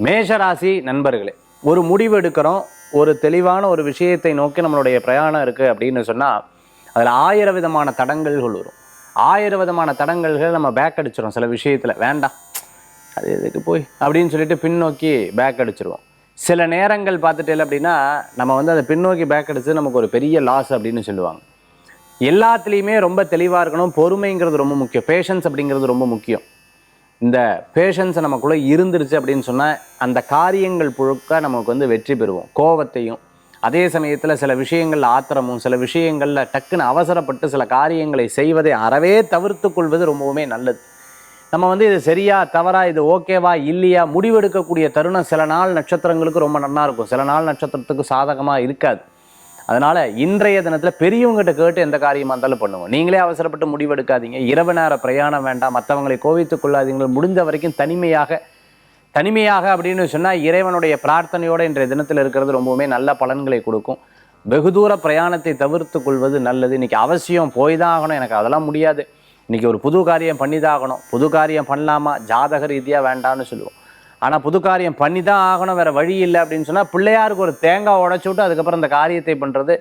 மேஷராசி நண்பர்களே, ஒரு முடிவு எடுக்கிறோம், ஒரு தெளிவான ஒரு விஷயத்தை நோக்கி நம்மளுடைய பிரயாணம் இருக்குது அப்படின்னு சொன்னால் அதில் 1000 விதமான தடங்கல்கள் வரும். 1000 விதமான தடங்கல்கள் நம்ம பேக் அடிச்சிடும். சில விஷயத்தில் வேண்டாம், அது எதுக்கு போய் அப்படின்னு சொல்லிட்டு பின்னோக்கி பேக் அடிச்சிருவோம். சில நேரங்கள் பார்த்துட்டே அப்படின்னா நம்ம வந்து அதை பின்னோக்கி பேக் அடிச்சு நமக்கு ஒரு பெரிய லாஸ் அப்படின்னு சொல்லுவாங்க. எல்லாத்துலேயுமே ரொம்ப தெளிவாக இருக்கணும். பொறுமைங்கிறது ரொம்ப முக்கியம். பேஷன்ஸ் அப்படிங்கிறது ரொம்ப முக்கியம். இந்த பேஷன்ஸை நமக்குள்ளே இருந்துருச்சு அப்படின்னு சொன்னால் அந்த காரியங்கள் புழுக்க நமக்கு வந்து வெற்றி பெறுவோம். கோவத்தையும் அதே சமயத்தில் சில விஷயங்களில் ஆத்திரமும் சில விஷயங்களில் டக்குன்னு அவசரப்பட்டு சில காரியங்களை செய்வதை அறவே தவிர்த்து கொள்வது ரொம்பவுமே நல்லது. நம்ம வந்து இது சரியா தவறா, இது ஓகேவா இல்லையா முடிவெடுக்கக்கூடிய தருணம் சில நாள் நட்சத்திரங்களுக்கு ரொம்ப நல்லா இருக்கும், சில நாள் நட்சத்திரத்துக்கு சாதகமாக இருக்காது. அதனால் இன்றைய தினத்தில் பெரியவங்ககிட்ட கேட்டு எந்த காரியமாக இருந்தாலும் பண்ணுவோம். நீங்களே அவசரப்பட்டு முடிவெடுக்காதீங்க. இரவு நேர பிரயாணம் வேண்டாம், மற்றவங்களை கோவித்துக் கொள்ளாதீங்க. முடிந்த வரைக்கும் தனிமையாக அப்படின்னு சொன்னால் இறைவனுடைய பிரார்த்தனையோடு இன்றைய தினத்தில் இருக்கிறது ரொம்பவுமே நல்ல பலன்களை கொடுக்கும். வெகு தூர பிரயாணத்தை தவிர்த்து கொள்வது நல்லது. இன்றைக்கி அவசியம் போய் தான் ஆகணும், எனக்கு அதெல்லாம் முடியாது, இன்றைக்கி ஒரு புது காரியம் பண்ணி தான் ஆகணும். புது காரியம் பண்ணலாமா, ஜாதக ரீதியாக வேண்டான்னு சொல்லுவோம். ஆனால் புது காரியம் பண்ணி தான் ஆகணும், வேறு வழி இல்லை அப்படின்னு சொன்னால் பிள்ளையாருக்கு ஒரு தேங்காய் உடைச்சி விட்டு அதுக்கப்புறம் அந்த காரியத்தை பண்ணுறது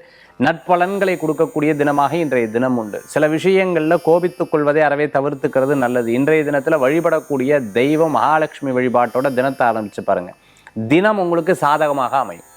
நற்பலன்களை கொடுக்கக்கூடிய தினமாக இன்றைய தினம் உண்டு. சில விஷயங்களில் கோபித்துக் கொள்வதை அறவே தவிர்த்துக்கிறது நல்லது. இன்றைய தினத்தில் வழிபடக்கூடிய தெய்வம் மகாலட்சுமி வழிபாட்டோட தினத்தை ஆரம்பித்து பாருங்கள். தினம் உங்களுக்கு சாதகமாக அமையும்.